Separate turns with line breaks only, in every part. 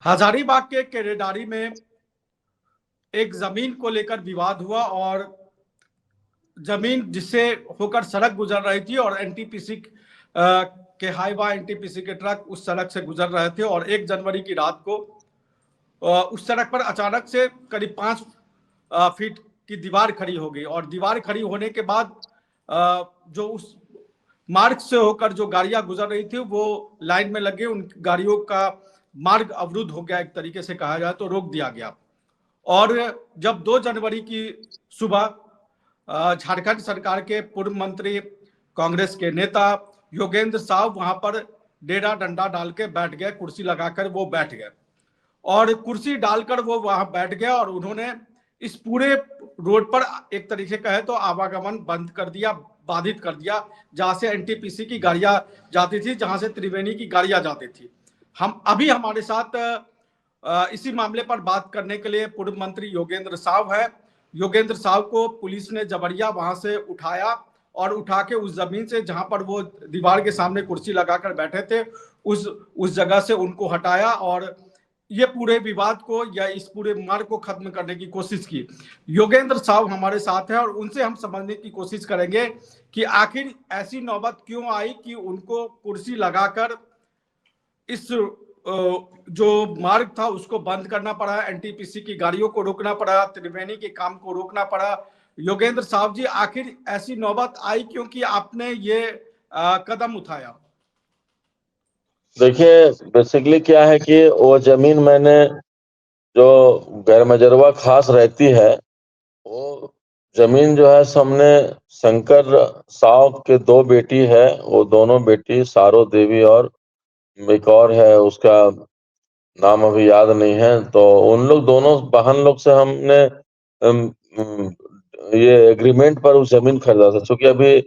हजारीबाग के केरेडारी में एक जमीन को लेकर विवाद हुआ और जमीन जिससे होकर सड़क गुजर रही थी और एनटीपीसी के हाईवा एनटीपीसी के ट्रक उस सड़क से गुजर रहे थे और 1 जनवरी की रात को उस सड़क पर अचानक से करीब 5 फीट की दीवार खड़ी हो गई और दीवार खड़ी होने के बाद जो उस मार्ग से होकर जो गाड़ियां गुजर रही थी वो लाइन में लगे, उन गाड़ियों का मार्ग अवरुद्ध हो गया, एक तरीके से कहा जाए तो रोक दिया गया। और जब 2 जनवरी की सुबह झारखंड सरकार के पूर्व मंत्री, कांग्रेस के नेता योगेंद्र साहब वहां पर डेरा डंडा डाल के बैठ गए, कुर्सी लगाकर वो बैठ गए और कुर्सी डालकर वो वहां बैठ गया और उन्होंने इस पूरे रोड पर एक तरीके कहे तो आवागमन बंद कर दिया, बाधित कर दिया, जहां से एनटीपीसी की गाड़ियां जाती थी, जहां से त्रिवेणी की गाड़ियां जाती थी। हम अभी हमारे साथ इसी मामले पर बात करने के लिए पूर्व मंत्री योगेंद्र साहब है। योगेंद्र साहब को पुलिस ने जबरिया वहां से उठाया और उठा के उस जमीन से जहां पर वो दीवार के सामने कुर्सी लगाकर बैठे थे उस जगह से उनको हटाया और ये पूरे विवाद को या इस पूरे मार्ग को खत्म करने की कोशिश की। योगेंद्र साहब हमारे साथ हैं और उनसे हम समझने की कोशिश करेंगे कि आखिर ऐसी नौबत क्यों आई कि उनको कुर्सी लगाकर इस जो मार्ग था उसको बंद करना पड़ा, एनटीपीसी की गाड़ियों को रोकना पड़ा, त्रिवेणी के काम को रोकना पड़ा। योगेंद्र साहब जी, आखिर ऐसी नौबत आई क्योंकि आपने ये कदम उठाया?
देखिए, बेसिकली क्या है कि वो जमीन मैंने जो गैर मजरवा खास रहती है, वो जमीन जो है हमने शंकर साहब के 2 बेटी है, वो दोनों बेटी सारो देवी और एक और है, उसका नाम अभी याद नहीं है। तो उन लोग दोनों बहन लोग से हमने अम, अम, ये एग्रीमेंट पर उस जमीन खरीदा था। क्योंकि अभी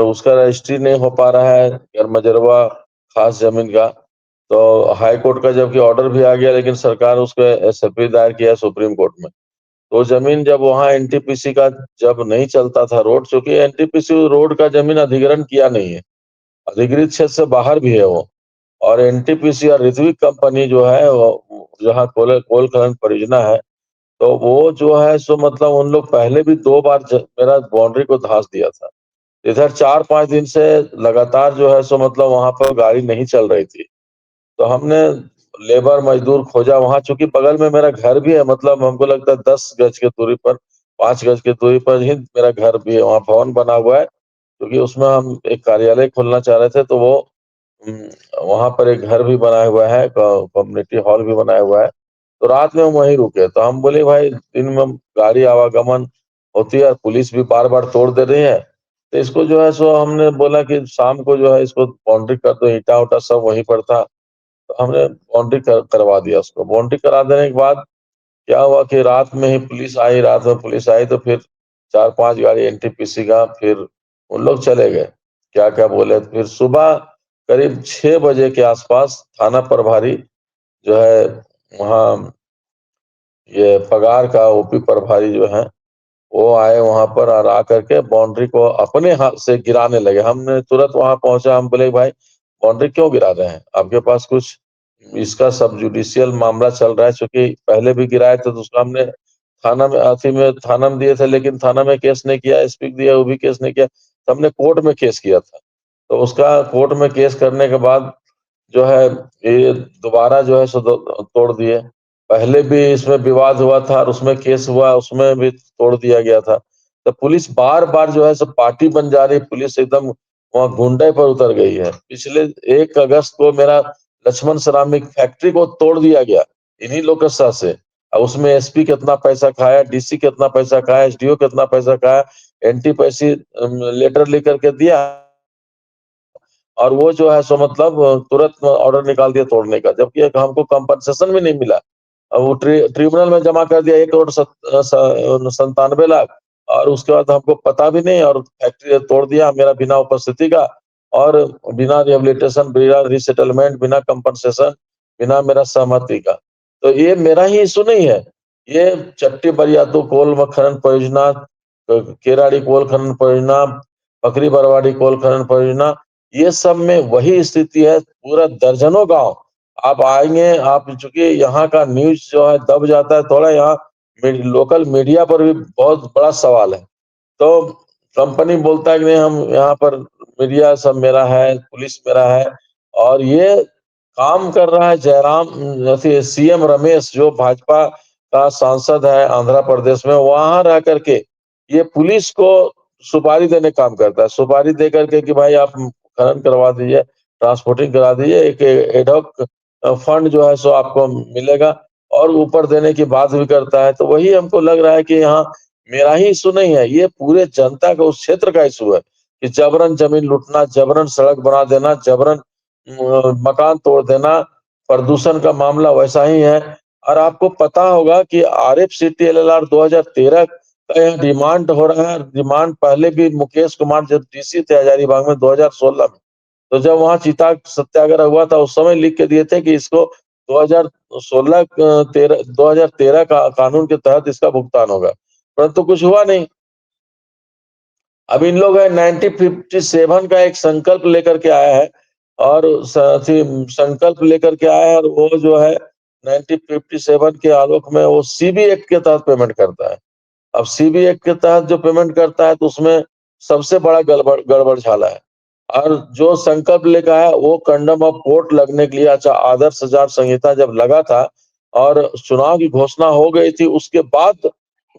उसका रजिस्ट्री नहीं हो पा रहा है गैर मजरवा खास जमीन का, तो हाई कोर्ट का जबकि ऑर्डर भी आ गया, लेकिन सरकार उसको एसएफपी दायर किया सुप्रीम कोर्ट में। तो जमीन जब वहां एनटीपीसी का जब नहीं चलता था रोड, चूंकि एनटीपीसी रोड का जमीन अधिग्रहण किया नहीं है, अधिकृत क्षेत्र से बाहर भी है वो। और एनटीपीसी और ऋत्विक कंपनी जो है वो जहाँ कोल खनन परियोजना है, तो वो जो है सो मतलब उन लोग पहले भी 2 बार मेरा बाउंड्री को धंस दिया था। इधर 4-5 दिन से लगातार जो है सो मतलब वहां पर गाड़ी नहीं चल रही थी। तो हमने लेबर मजदूर खोजा वहां, चूंकि बगल में मेरा घर भी है, मतलब हमको लगता है 10 गज की दूरी पर, 5 गज की दूरी पर ही मेरा घर भी है, वहाँ भवन बना हुआ है। क्योंकि उसमें हम एक कार्यालय खोलना चाह रहे थे, तो वो वहां पर एक घर भी बनाया हुआ है, कम्युनिटी हॉल भी बनाया हुआ है। तो रात में हम वहीं रुके, तो हम बोले भाई दिन में गाड़ी आवागमन होती है, पुलिस भी बार बार तोड़ दे रही है, तो इसको जो है सो हमने बोला कि शाम को जो है इसको बाउंड्री कर दो, ईटा उटा सब वहीं पर था। तो हमने बाउंड्री करवा दिया उसको। बाउंड्री करा देने के बाद क्या हुआ कि रात में ही पुलिस आई, रात में पुलिस आई तो फिर 4-5 गाड़ी एनटीपीसी का, फिर उन लोग चले गए। क्या क्या बोले, फिर सुबह करीब 6 बजे के आसपास थाना प्रभारी जो है वहाँ, ये पगार का ओपी प्रभारी जो है, वो आए वहां पर और आकर के बाउंड्री को अपने हाथ से गिराने लगे। हमने तुरंत वहां पहुंचा, हम बोले भाई बाउंड्री क्यों गिरा रहे हैं, आपके पास कुछ इसका सब जुडिशियल मामला चल रहा है। क्योंकि पहले भी गिराए थे तो उसका हमने थाना में दिए थे, लेकिन थाना में केस नहीं किया, एसपी दिया वो भी केस नहीं किया, तो हमने कोर्ट में केस किया था। तो उसका कोर्ट में केस करने के बाद जो है ये दोबारा जो है सो तोड़ दिए। पहले भी इसमें विवाद हुआ था और उसमें केस हुआ, उसमें भी तोड़ दिया गया था। तो पुलिस बार बार जो है सब पार्टी बन जा रही, पुलिस एकदम वहाँ गुंडे पर उतर गई है। पिछले 1 अगस्त को मेरा लक्ष्मण श्रामिक फैक्ट्री को तोड़ दिया गया इन्हीं लोग के साथ से। अब उसमें एसपी कितना पैसा खाया, डीसी कितना पैसा खाया, एसडीओ कितना पैसा खाया, एंटी पैसी लेटर लिख करके दिया, और वो जो है सो मतलब तुरंत ऑर्डर निकाल दिया तोड़ने का, जबकि हमको कंपनसेशन भी नहीं मिला। अब वो ट्रिब्यूनल में जमा कर दिया 1 करोड़ 97 लाख, और उसके बाद हमको पता भी नहीं, और फैक्ट्री तोड़ दिया मेरा बिना उपस्थिति का, और बिना रिहेबिलिटेशन, बिना रिसेटलमेंट, बिना कंपनसेशन, बिना मेरा सहमति का। तो ये मेरा ही इशू नहीं है, ये चट्टी बरियातू कोल खनन परियोजना, केराड़ी कोल खनन परियोजना, पकरी बरवाड़ी कोल खनन परियोजना, ये सब में वही स्थिति है। पूरा दर्जनों गांव आप आएंगे, आप चूंकि यहाँ का न्यूज जो है दब जाता है थोड़ा, यहाँ लोकल मीडिया पर भी बहुत बड़ा सवाल है। तो कंपनी बोलता है कि नहीं, हम यहाँ पर मीडिया सब मेरा है, पुलिस मेरा है, और ये काम कर रहा है जयराम, जैसे सीएम रमेश जो भाजपा का सांसद है आंध्र प्रदेश में, वहां रह करके ये पुलिस को सुपारी देने काम करता है, सुपारी दे करके कि भाई आप खनन करवा दीजिए, ट्रांसपोर्टिंग करा दीजिए, एक एडॉक फंड जो है सो आपको मिलेगा, और ऊपर देने की बात भी करता है। तो वही हमको लग रहा है कि यहाँ मेरा ही इशू नहीं है, ये पूरे जनता का, उस क्षेत्र का इशू है कि जबरन जमीन लूटना, जबरन सड़क बना देना, जबरन मकान तोड़ देना, प्रदूषण का मामला वैसा ही है। और आपको पता होगा कि RFCT LLR 2013 का यह डिमांड हो रहा है। डिमांड पहले भी मुकेश कुमार जब DC थे हजारीबाग में 2016 में, तो जब वहां चीता सत्याग्रह हुआ था उस समय लिख के दिए थे कि इसको 2013 का कानून के तहत इसका भुगतान होगा, परंतु कुछ हुआ नहीं। अब इन लोग है 1957 का एक संकल्प लेकर के आया है, और संकल्प लेकर के आया है, और वो जो है 1957 के आलोक में वो CB एक्ट के तहत पेमेंट करता है। अब CB एक्ट के तहत जो पेमेंट करता है तो उसमें सबसे बड़ा गड़बड़ गड़बड़ झाला है। और जो संकल्प लेकर आया वो कंडम ऑफ कोर्ट लगने के लिए, अच्छा आदर्श आचार संहिता जब लगा था और चुनाव की घोषणा हो गई थी, उसके बाद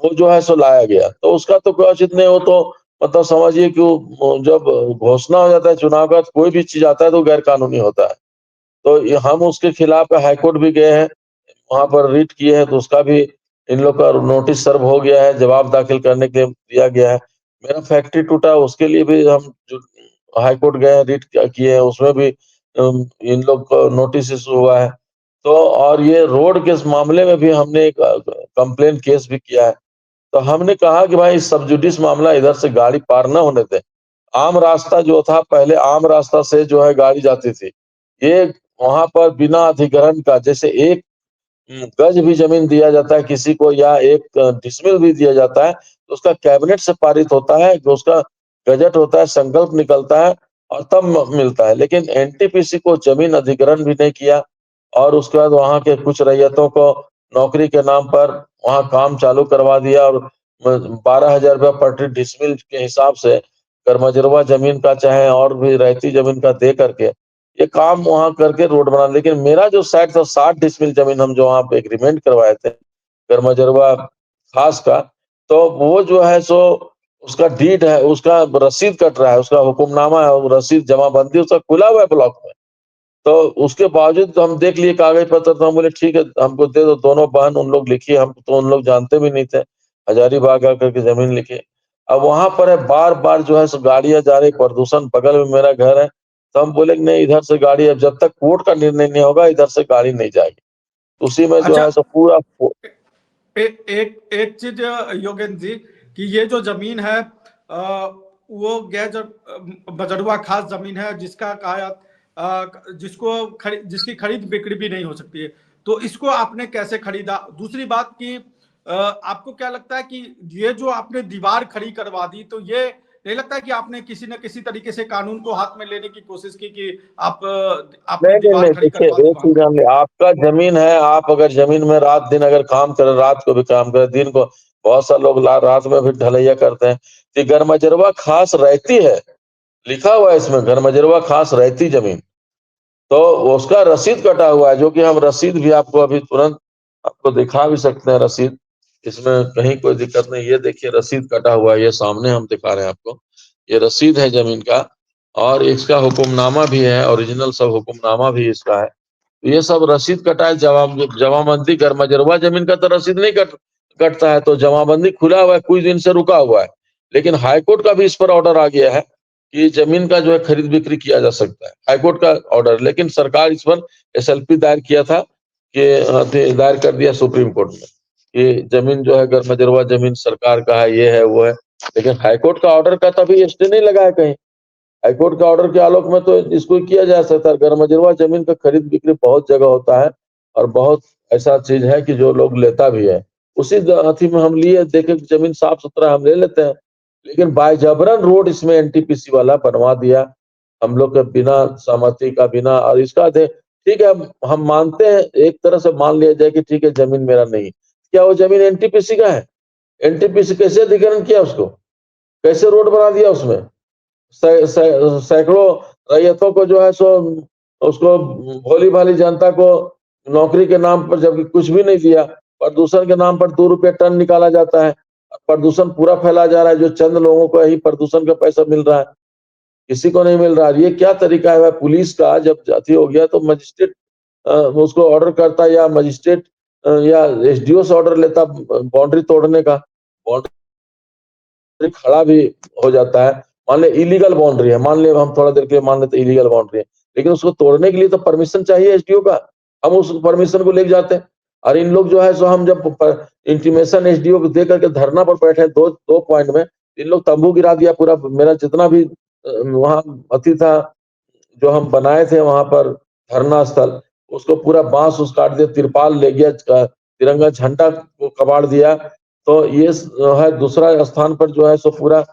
वो जो है सो लाया गया, तो उसका तो कोई औचित्य नहीं। हो तो मतलब समझिए कि जब घोषणा हो जाता है चुनाव का, तो कोई भी चीज आता है तो गैर कानूनी होता है। तो हम उसके खिलाफ हाईकोर्ट भी गए हैं, वहां पर रिट किए हैं, तो उसका भी इन लोग का नोटिस सर्व हो गया है, जवाब दाखिल करने के लिए दिया गया है। मेरा फैक्ट्री टूटा, उसके लिए भी हम जो हाई कोर्ट गए हैं, रिट किए हैं, उसमें भी इन लोग को नोटिस इशू हुआ है। तो और ये रोड के इस मामले में भी हमने एक कंप्लेन केस भी किया है। तो हमने कहा कि भाई सब जुडिस मामला, इधर से गाड़ी पार न होने दे। आम रास्ता जो था, पहले आम रास्ता से जो है गाड़ी जाती थी, ये वहां पर बिना अधिग्रहण का, जैसे एक गज भी जमीन दिया जाता है किसी को, या एक डिसमिल भी दिया जाता है, तो उसका कैबिनेट से पारित होता है, जो उसका गजट होता है, संकल्प निकलता है, और तब मिलता है। लेकिन NTPC को जमीन अधिग्रहण भी नहीं किया, और उसके बाद वहां के कुछ रैयतों को नौकरी के नाम पर वहां काम चालू करवा दिया, और 12,000 रुपया प्रति डिसमिल के हिसाब से कर्मजरवा जमीन का चाहे और भी रहती जमीन का दे करके ये काम वहां करके रोड बना। लेकिन मेरा जो साइड था 60 डिसमिल जमीन, हम जो वहां पे एग्रीमेंट करवाए थे कर्मजरवा खास का, तो वो जो है सो उसका डीड है, उसका रसीद कट रहा है, उसका हुक्मनामा है, वो रसीद जमाबंदी उसका खुला हुआ है ब्लॉक में। तो उसके बावजूद हम देख लिए कागज पत्र, तो हम बोले ठीक है हमको दे दो। दोनों बहन उन लोग लिखी, हम तो उन लोग जानते भी नहीं थे, हजारीबाग आकर के जमीन लिखी। अब वहां पर है बार बार जो है सो गाड़ियां जा रही, प्रदूषण, बगल में मेरा घर है, तो हम बोले कि नहीं इधर से गाड़ी, अब जब तक कोर्ट का निर्णय नहीं होगा इधर से गाड़ी नहीं जाएगी। उसी में जो
अच्छा,
है सो पूरा
एक चीज योगेंद्र जी, कि ये जो जमीन है वो गैर बजरुआ खास जमीन है, जिसका कहा जिसकी खरीद बिक्री भी नहीं हो सकती है, तो इसको आपने कैसे खरीदा? दूसरी बात कि आपको क्या लगता है कि ये जो आपने दीवार खड़ी करवा दी, तो ये नहीं लगता है कि आपने किसी न किसी तरीके से कानून को हाथ में लेने की कोशिश की कि आपने
नहीं नहीं
दीवार
नहीं,
खड़ी
देखिए
करवा दी
एक
वहां
चीज
पे?
आपका जमीन है, आप अगर जमीन में रात दिन अगर काम करें, रात को भी काम करें, दिन को, बहुत सारे लोग रात में भी ढलैया करते हैं, कि गरमजरवा खास रहती है, लिखा हुआ है इसमें गरमजरवा खास रहती जमीन, तो उसका रसीद कटा हुआ है, जो कि हम रसीद भी आपको अभी तुरंत आपको दिखा भी सकते हैं रसीद, इसमें कहीं कोई दिक्कत नहीं। ये देखिए रसीद कटा हुआ है, ये सामने हम दिखा रहे हैं आपको, ये रसीद है जमीन का, और इसका हुक्मनामा भी है, ओरिजिनल सब हुक्मनामा भी इसका है। तो ये सब रसीद कटा है, जमाबंदी गरमजरवा जमीन का तो रसीद नहीं कटता है, तो जमाबंदी खुला हुआ है, कुछ दिन से रुका हुआ है। लेकिन हाईकोर्ट का भी इस पर ऑर्डर आ गया है कि जमीन का जो है खरीद बिक्री किया जा सकता है, हाईकोर्ट का ऑर्डर। लेकिन सरकार इस पर SLP दायर किया था, कि दायर कर दिया सुप्रीम कोर्ट में कि जमीन जो है गरमजरवा जमीन सरकार का है, ये है वो है। लेकिन हाईकोर्ट का ऑर्डर का तभी स्टे नहीं लगा है कहीं। हाईकोर्ट के ऑर्डर के आलोक में तो इसको किया जा सकता है। गरमजरवा जमीन का खरीद बिक्री बहुत जगह होता है, और बहुत ऐसा चीज है कि जो लोग लेता भी है। उसी अथी में हम लिए, देखे जमीन साफ सुथरा, हम ले लेते हैं। लेकिन बाय जबरन रोड इसमें NTPC वाला बनवा दिया, हम लोग के बिना सहमति का, बिना। और इसका ठीक है, हम मानते हैं, एक तरह से मान लिया जाए कि ठीक है जमीन मेरा नहीं है। क्या वो जमीन एनटीपीसी का है? एनटीपीसी कैसे अधिग्रहण किया उसको? कैसे रोड बना दिया उसमें? सैकड़ों रैयतों को जो है सो उसको भोली भाली जनता को नौकरी के नाम पर जबकि कुछ भी नहीं दिया, प्रदूषण के नाम पर 2 रुपये टन निकाला जाता है। प्रदूषण पूरा फैला जा रहा है, जो चंद लोगों को ही प्रदूषण का पैसा मिल रहा है, किसी को नहीं मिल रहा है। ये क्या तरीका है भाई? पुलिस का जब अति हो गया तो मजिस्ट्रेट उसको ऑर्डर करता या मजिस्ट्रेट या एसडीओ से ऑर्डर लेता बाउंड्री तोड़ने का। बाउंड्री खड़ा भी हो जाता है, मान ले इलीगल बाउंड्री है, मान ले हम थोड़ा देर के लिए मान लेते इलीगल बाउंड्री है, लेकिन उसको तोड़ने के लिए तो परमिशन चाहिए एसडीओ का। हम उस परमिशन को लेके जाते हैं। और इन लोग जो है सो हम जब इंटीमेशन एसडीओ को दे करके धरना पर बैठे दो दो पॉइंट में, इन लोग तंबू गिरा दिया पूरा। मेरा जितना भी वहां अति था जो हम बनाए थे वहां पर धरना स्थल, उसको पूरा बांस उस काट दिया, तिरपाल ले गया, तिरंगा झंडा को कबाड़ दिया। तो ये है दूसरा स्थान पर जो है सो पूरा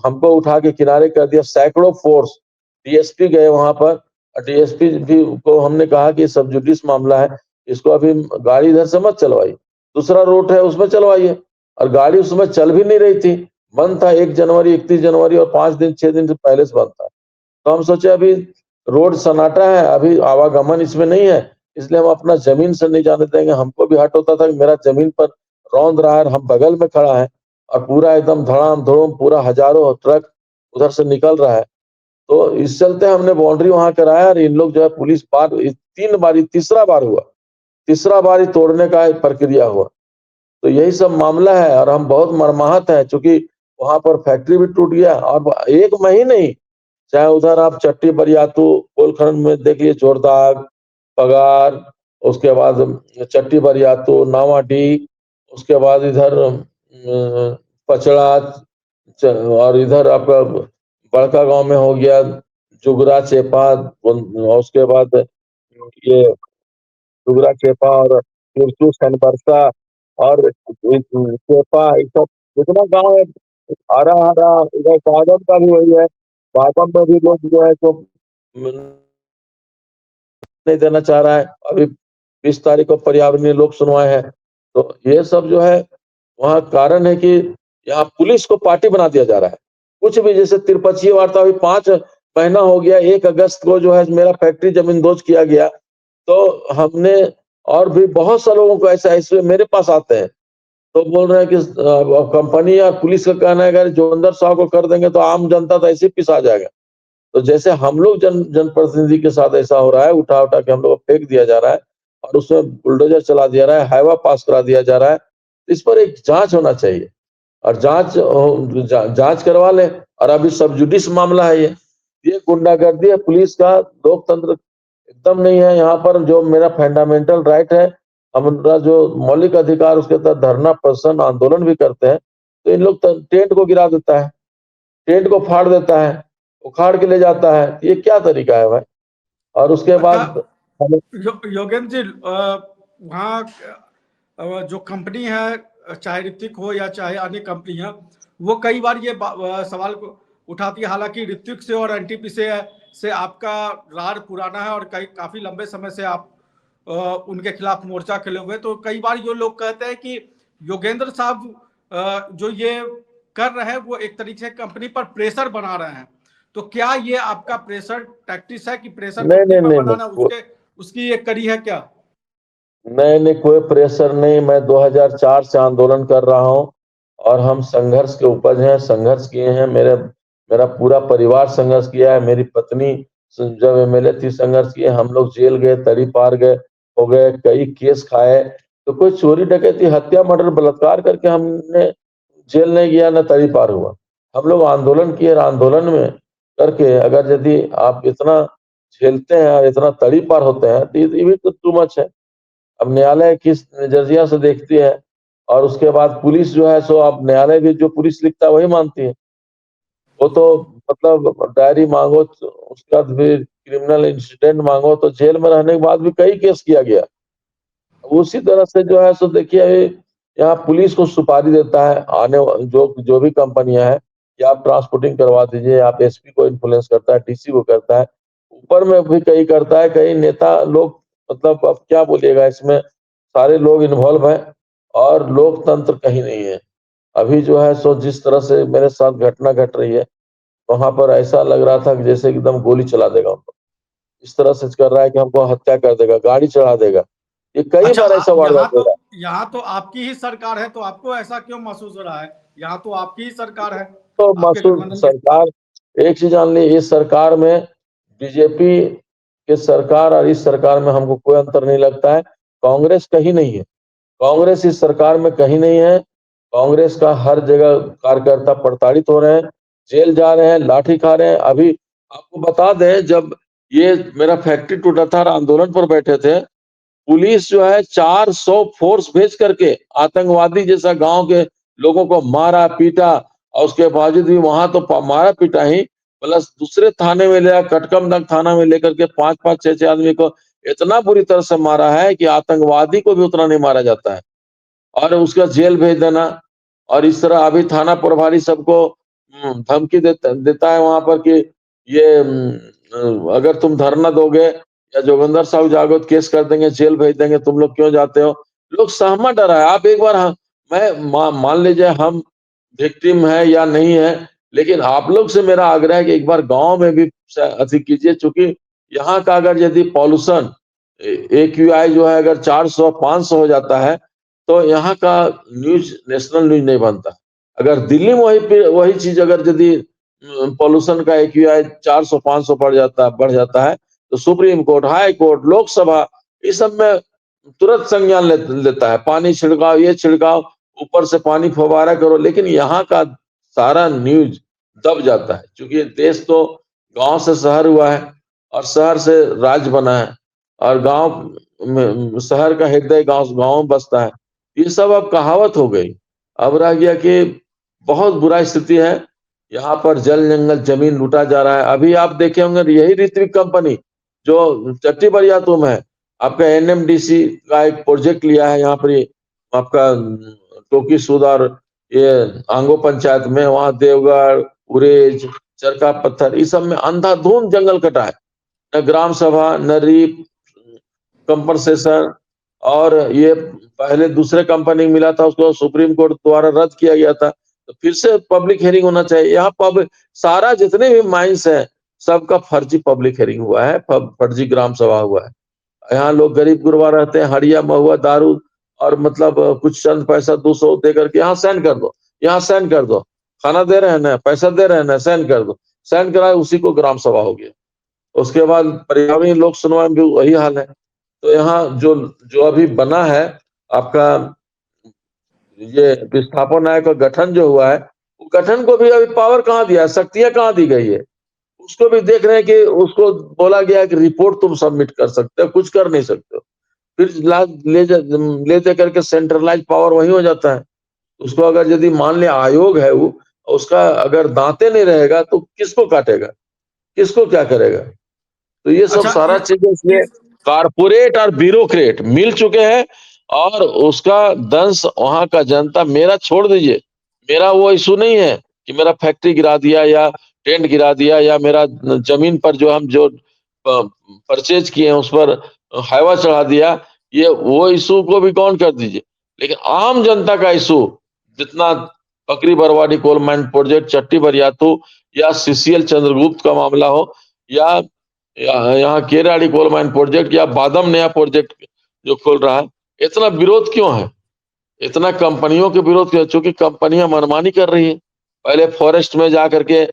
हमको उठा के किनारे कर दिया। सैकड़ों फोर्स डीएसपी गए वहां पर, डीएसपी भी को हमने कहा कि सब जुडिस मामला है, इसको अभी गाड़ी इधर से मत चलवाइए, दूसरा रूट है उसमें चलवाइए। और गाड़ी उसमें चल भी नहीं रही थी, बंद था 1 जनवरी 31 जनवरी और 5 दिन 6 दिन से पहले से बंद था। तो हम सोचे अभी रोड सन्नाटा है, अभी आवागमन इसमें नहीं है, इसलिए हम अपना जमीन से नहीं जाने देंगे। हमको भी हट होता था कि मेरा जमीन पर रौंद रहा है, हम बगल में खड़ा है और पूरा एकदम धड़ाम धूम पूरा हजारों ट्रक उधर से निकल रहा है। तो इस चलते हमने बाउंड्री वहां कराया और इन लोग जो है पुलिस बार 3 बारी, तीसरा बार हुआ, तीसरा बार तोड़ने का प्रक्रिया हुआ। तो यही सब मामला है और हम बहुत मर्माहत हैं, चूंकि वहां पर फैक्ट्री भी टूट गया और एक महीने ही, चाहे उधर आप चट्टी बरियातू कोलखंड में देखिए, जोरदाग, पगार, उसके बाद चट्टी बरियातू, नावाडीह, उसके बाद इधर पचड़ा और इधर आपका बड़का गांव में हो गया जुगरा चेपा, और उसके बाद ये जुगरा चेपा और तुरचू सनबरसा और चेपा, ये सब जितना गांव है हरा हरा, इधर कागज का भी वही है। बागम में भी लोग जो है तो नहीं देना चाह रहा है। अभी 20 तारीख को पर्यावरणीय लोक सुनवाई है। तो ये सब जो है वहाँ कारण है कि यहाँ पुलिस को पार्टी बना दिया जा रहा है। कुछ भी जैसे त्रिपक्षीय वार्ता अभी 5 महीना हो गया, 1 अगस्त को जो है मेरा फैक्ट्री जमींदोज किया गया। तो हमने और भी बहुत से लोगों को ऐसा इसलिए मेरे पास आते हैं, तो बोल रहे हैं कि कंपनी या पुलिस का कहना है अगर जोगिंदर साहब को कर देंगे तो आम जनता तो ऐसे ही पिसा जाएगा। तो जैसे हम लोग जनप्रतिनिधि के साथ ऐसा हो रहा है, उठा उठा के हम लोग को फेंक दिया जा रहा है और उसमें बुलडोजर चला दिया रहा है, हाईवा पास करा दिया जा रहा है। इस पर एक जांच होना चाहिए और जांच करवा ले। और अभी सब जुडिस मामला है ये गुंडागर्दी है पुलिस का, लोकतंत्र एकदम नहीं है यहाँ पर। जो मेरा फंडामेंटल राइट है, हमारा जो मौलिक अधिकार, उसके तहत धरना प्रदर्शन आंदोलन भी करते हैं, तो इन लोग टेंट को गिरा देता है, टेंट को फाड़ देता है, उखाड़ के ले जाता है। ये क्या तरीका है भाई? और उसके बाद
योगेंद्र जी, वहाँ जो कंपनी है, चाहे ऋत्विक हो या चाहे अन्य कंपनी है, वो कई बार ये सवाल को उठाती है। हालांकि ऋत्विक से और एनटीपी से आपका रार पुराना है और काफी लंबे समय से आप उनके खिलाफ मोर्चा खेले हुए। तो कई बार ये लोग कहते हैं कि योगेंद्र साहब जो ये कर रहे हैं वो एक तरीके से कंपनी पर प्रेशर बना रहे हैं। तो क्या ये आपका प्रेशर टैक्टिस है कि प्रेशर
नहीं
कंपनी
नहीं
पर
नहीं
बनाना,
नहीं
उसकी एक कड़ी है क्या?
नहीं नहीं, कोई प्रेशर नहीं। मैं 2004 से आंदोलन कर रहा हूँ और हम संघर्ष के उपज हैं, संघर्ष किए हैं। मेरा पूरा परिवार संघर्ष किया है, मेरी पत्नी जब एमएलए थी संघर्ष किए, हम लोग जेल गए, तड़ी पार गए, हो गए, कई केस खाए। तो कोई चोरी डकैती हत्या मर्डर बलात्कार करके हमने जेल नहीं गया, न तड़ी पार हुआ। हम लोग आंदोलन किए, आंदोलन में करके अगर यदि आप इतना झेलते हैं और इतना तड़ी पार होते हैं तो ये भी तो टू मच है। अब न्यायालय किस नजरिया से देखती है और उसके बाद पुलिस जो है सो, अब न्यायालय भी जो पुलिस लिखता है वही मानती है। वो तो मतलब डायरी मांगो तो उसके बाद फिर क्रिमिनल इंसिडेंट मांगो तो जेल में रहने के बाद भी कई केस किया गया। उसी तरह से जो है सो देखिए, यहाँ पुलिस को सुपारी देता है आने जो भी कंपनियां हैं कि आप ट्रांसपोर्टिंग करवा दीजिए, आप एसपी को इन्फ्लुएंस करता है, डीसी को करता है। ऊपर में भी कहीं करता है, कई नेता लोग, मतलब अब क्या बोलिएगा, इसमें सारे लोग इन्वॉल्व हैं और लोकतंत्र कहीं नहीं है। अभी जो है सो जिस तरह से मेरे साथ घटना घट रही है, वहां पर ऐसा लग रहा था कि जैसे एकदम गोली चला देगा हमको। इस तरह से कर रहा है कि हमको हत्या कर देगा, गाड़ी चढ़ा देगा। ये कई
अच्छा,
बार ऐसा वारदात हो रहा है।
यहाँ तो आपकी ही सरकार है, तो आपको ऐसा क्यों महसूस हो रहा है? यहाँ तो आपकी ही सरकार है,
तो
आपके
मासूम
गठबंधन की।
सरकार, एक चीज जान ली, इस सरकार में बीजेपी के सरकार और इस सरकार में हमको कोई अंतर नहीं लगता है। कांग्रेस कहीं नहीं है, कांग्रेस इस सरकार में कहीं नहीं है। कांग्रेस का हर जगह कार्यकर्ता प्रताड़ित हो रहे हैं, जेल जा रहे हैं, लाठी खा रहे हैं। अभी आपको बता दें, जब ये मेरा फैक्ट्री टूटा था और आंदोलन पर बैठे थे, पुलिस जो है 400 फोर्स भेज करके आतंकवादी जैसा गांव के लोगों को मारा पीटा, और उसके बावजूद भी वहां तो मारा पीटा ही, प्लस दूसरे थाने में ले, कटकमनग थाना में लेकर के 5-5 6-6 आदमी को इतना बुरी तरह से मारा है कि आतंकवादी को भी उतना नहीं मारा जाता है, और उसका जेल भेज देना। और इस तरह अभी थाना प्रभारी सबको धमकी देता है वहां पर कि ये अगर तुम धरना दोगे या जोगिंदर साहब जागो केस कर देंगे, जेल भेज देंगे, तुम लोग क्यों जाते हो। लोग सहमत डरा है। आप एक बार मैं मान लीजिए हम विक्टिम है या नहीं है, लेकिन आप लोग से मेरा आग्रह है कि एक बार गांव में भी अधिक कीजिए, चूंकि यहाँ का अगर यदि पॉल्यूशन AQI जो है अगर 400-500 हो जाता है, तो यहाँ का न्यूज नेशनल न्यूज नहीं बनता। अगर दिल्ली में वही चीज अगर यदि पॉल्यूशन का AQI 400-500 बढ़ जाता है, तो supreme court, high court, Lok Sabha, इस सब में तुरंत संज्ञान लेता है। पानी छिड़काव, ये छिड़काव, ऊपर से पानी फव्वारा करो, लेकिन यहाँ का सारा न्यूज दब जाता है, क्योंकि देश तो गांव से शहर हुआ है और शहर से राज्य बना है, और गांव में, शहर का हृदय गांव में बसता है। ये सब अब कहावत हो गई। अब रह गया कि बहुत बुरा स्थिति है, यहाँ पर जल जंगल जमीन लूटा जा रहा है। अभी आप देखे होंगे, यही ऋत्विक कंपनी जो चट्टी बरियातों में है, आपका NMDC का एक प्रोजेक्ट लिया है यहाँ पर, आपका टोकी सूद और ये आंगो पंचायत में, वहां देवगढ़, उरेज, चरका पत्थर, इस सब में अंधाधुंध जंगल कटा है। न ग्राम सभा, न रीप कंपनसेशन, और ये पहले दूसरे कंपनी मिला था, उसको सुप्रीम कोर्ट द्वारा रद्द किया गया था, तो फिर से पब्लिक हियरिंग होना चाहिए। यहाँ सारा जितने भी माइंस है, सबका फर्जी पब्लिक हियरिंग हुआ है, फर्जी ग्राम सभा हुआ है। यहाँ लोग गरीब गुरबा रहते हैं, हड़िया महुआ दारू, और मतलब कुछ चंद पैसा 200 दे करके यहाँ साइन कर दो, यहाँ साइन कर दो, खाना दे रहे हैं ना, पैसा दे रहे हैं ना, साइन कर दो, साइन कराए, उसी को ग्राम सभा हो गया। उसके बाद पर्यावरण लोक सुनवाई में भी वही हाल है। तो यहाँ जो जो अभी बना है आपका, ये विस्थापन आयोग का गठन जो हुआ है, वो गठन को भी अभी पावर कहाँ दिया है, शक्तियां कहाँ दी गई है, उसको भी देख रहे हैं कि उसको बोला गया है कि रिपोर्ट तुम सबमिट कर सकते हो, कुछ कर नहीं सकते हो। फिर ले दे करके सेंट्रलाइज पावर वही हो जाता है। उसको अगर यदि मान लिया आयोग है वो, उसका अगर दांते नहीं रहेगा तो किसको काटेगा, किसको क्या करेगा। तो ये सब
अच्छा,
सारा चीजें इसलिए
इस
कारपोरेट और ब्यूरोक्रेट मिल चुके हैं, और उसका दंश वहां का जनता, मेरा छोड़ दीजिए, मेरा वो इशू नहीं है कि मेरा फैक्ट्री गिरा दिया या टेंट गिरा दिया, या मेरा जमीन पर जो हम जो परचेज किए हैं उस पर हाईवा चढ़ा दिया, ये वो इशू को भी काउंट कर दीजिए। लेकिन आम जनता का इशू, जितना Pakri Barwadih coal mine project, Chatti Bariatu, या CCL चंद्रगुप्त का मामला हो, या यहाँ केराड़ी कोल माइन प्रोजेक्ट, या बादम नया प्रोजेक्ट जो खोल रहा है, इतना विरोध क्यों है, इतना कंपनियों के विरोध क्यों? क्योंकि कंपनियां मनमानी कर रही है। पहले फॉरेस्ट में जा करके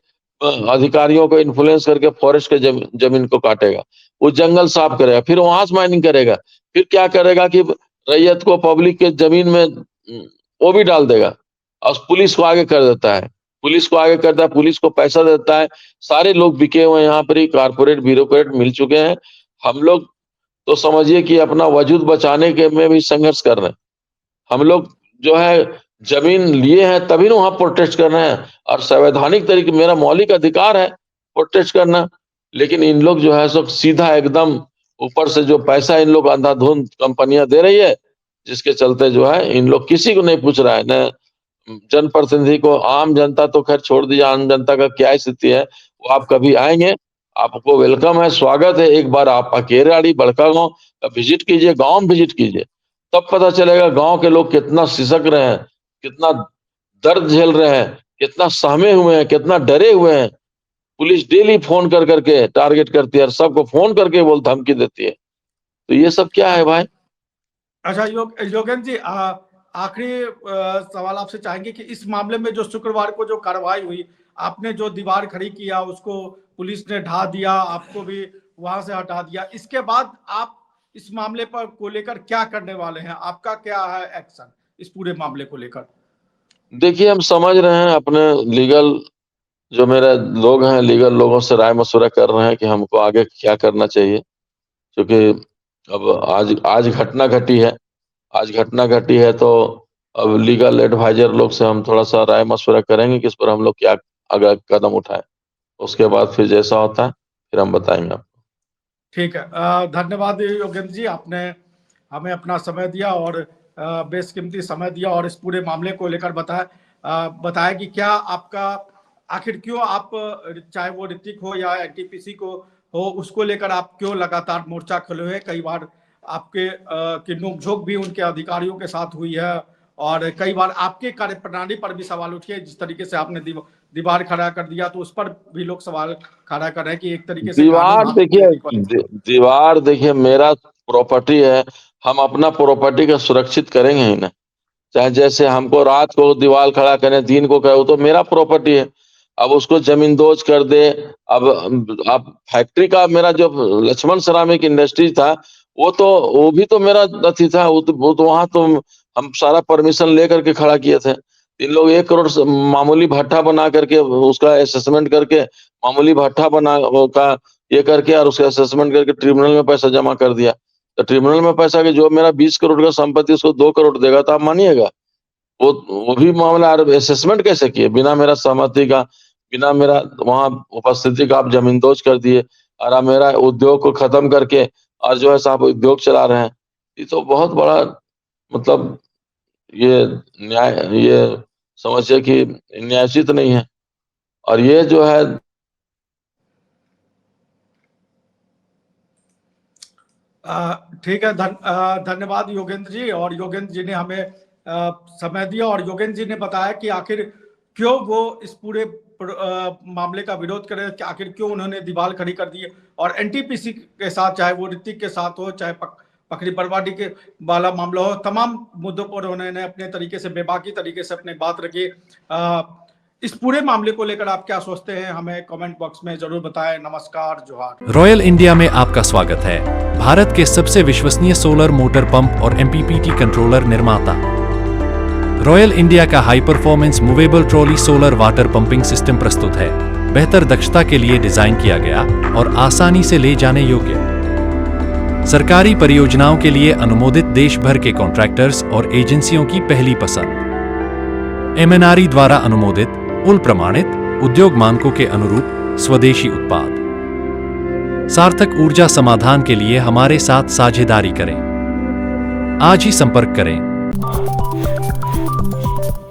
अधिकारियों को इन्फ्लुएंस करके फॉरेस्ट के जमीन को काटेगा, वो जंगल साफ करेगा, फिर वहां से माइनिंग करेगा, फिर क्या करेगा कि रैयत को पब्लिक के जमीन में वो भी डाल देगा, और पुलिस को आगे कर देता है, पुलिस को आगे करता है, पुलिस को पैसा देता है। सारे लोग बिके हुए हैं यहाँ पर ही, कारपोरेट ब्यूरोक्रेट मिल चुके हैं। हम लोग तो समझिए कि अपना वजूद बचाने के में भी संघर्ष कर रहे हैं। हम लोग जो है जमीन लिए हैं तभी ना वहां प्रोटेस्ट कर रहे हैं, और संवैधानिक तरीके, मेरा मौलिक अधिकार है प्रोटेस्ट करना। लेकिन इन लोग जो है सब सीधा एकदम ऊपर से जो पैसा इन लोग अंधाधुंध कंपनियां दे रही है, जिसके चलते जो है इन लोग किसी को नहीं पूछ रहा है, न जनप्रतिनिधि को। आम जनता तो खैर छोड़ दीजिए, आम जनता का क्या स्थिति है, वो आप कभी आएंगे, आपको वेलकम है, स्वागत है। एक बार आप अकेराड़ी बड़कागांव विजिट कीजिए, गांव विजिट कीजिए, तब पता चलेगा गांव के लोग कितना सिसक रहे हैं, कितना दर्द झेल रहे हैं, कितना सहमे हुए हैं, कितना डरे हुए हैं। पुलिस डेली फोन कर करके टारगेट करती है और सबको फोन करके बोल धमकी देती है। तो ये सब क्या है भाई?
अच्छा योगेंद्र जी, आखिरी सवाल आपसे चाहेंगे कि इस मामले में जो शुक्रवार को जो कार्रवाई हुई, आपने जो दीवार खड़ी किया उसको पुलिस ने ढा दिया, आपको भी वहां से हटा दिया, इसके बाद आप इस मामले पर को लेकर क्या करने वाले हैं? आपका क्या है एक्शन इस पूरे मामले को लेकर?
देखिए, हम समझ रहे हैं, अपने लीगल जो मेरे लोग हैं, लीगल लोगों से राय मशवरा कर रहे हैं कि हमको आगे क्या करना चाहिए। क्योंकि अब आज घटना घटी है, आज घटना घटी है तो अब लीगल एडवाइजर लोग से हम थोड़ा सा राय मशवरा करेंगे कि इस पर हम लोग क्या अगर कदम उठाएं। उसके बाद फिर जैसा होता है फिर हम बताएंगे आपको।
ठीक है, धन्यवाद योगेंद्र जी, आपने हमें अपना समय दिया और बेशकीमती समय दिया और इस पूरे मामले को लेकर बताया कि क्या आपका आखिर क्यों आप, चाहे वो ऋतिक हो या एनटीपीसी को हो, उसको लेकर आप क्यों लगातार मोर्चा खोले हुए। कई बार आपके की नोकझोंक भी उनके अधिकारियों के साथ हुई है और कई बार आपके कार्यप्रणाली पर भी सवाल उठे। जिस तरीके से आपने दीवार खड़ा कर दिया तो उस पर भी लोग सवाल खड़ा कर रहे हैं कि एक तरीके से
दीवार
कानून
देखिए, दीवार देखिए मेरा प्रॉपर्टी है, हम अपना प्रॉपर्टी का सुरक्षित करेंगे ही ना। चाहे जैसे हमको रात को दीवार खड़ा करें, दिन को करे, वो तो मेरा प्रॉपर्टी है। अब उसको जमींदोज कर दे। अब फैक्ट्री का मेरा जो लक्ष्मण सिरामिक इंडस्ट्री था, वो भी तो मेरा अथी था। वो तो वहां तो हम सारा परमिशन लेकर के खड़ा किए थे। इन लोग 1 करोड़ से मामूली भट्ठा बना करके उसका असेसमेंट करके, मामूली भट्ठा बना का ये करके और उसका असेसमेंट करके ट्रिब्यूनल में पैसा जमा कर दिया। तो ट्रिब्यूनल में पैसा के जो मेरा 20 करोड़ का संपत्ति उसको 2 करोड़ देगा, तो आप मानिएगा? वो भी मामला असेसमेंट कैसे किए बिना मेरा सहमति का, बिना मेरा वहां उपस्थिति का? आप जमींदोज कर दिए और आप मेरा उद्योग को खत्म करके और जो है साहब उद्योग चला रहे हैं। ये तो बहुत बड़ा, मतलब ये ये समझिए कि न्यायोचित नहीं है। और ये जो है
ठीक है, धन्यवाद योगेंद्र जी। और योगेंद्र जी ने हमें समय दिया और योगेंद्र जी ने बताया कि आखिर क्यों वो इस पूरे मामले का विरोध कर रहे हैं, कि आखिर क्यों उन्होंने दीवार खड़ी कर दी है। और एनटीपीसी के साथ, चाहे वो ऋतिक के साथ हो, चाहे पकड़ी बर्बादी के वाला मामला हो, तमाम मुद्दों पर उन्होंने अपने तरीके से, बेबाकी तरीके से अपनी बात रखी। इस पूरे मामले को लेकर आप क्या सोचते हैं, हमें कमेंट बॉक्स में जरूर बताएं। नमस्कार, जोहार।
रॉयल इंडिया में आपका स्वागत है, भारत के सबसे विश्वसनीय सोलर मोटर पंप और एमपीपीटी कंट्रोलर निर्माता। रॉयल इंडिया का high performance movable trolley solar water pumping system प्रस्तुत है। बेहतर दक्षता के लिए डिजाइन किया गया और आसानी से ले जाने योग्य। सरकारी परियोजनाओं के लिए अनुमोदित, देश भर के कॉन्ट्रैक्टर्स और एजेंसियों की पहली पसंद। एमएनआरई द्वारा अनुमोदित, उल प्रमाणित, उद्योग मानकों के अनुरूप स्वदेशी उत्पाद। सार्थक ऊर्जा समाधान के लिए हमारे साथ साझेदारी करें। आज ही संपर्क करें।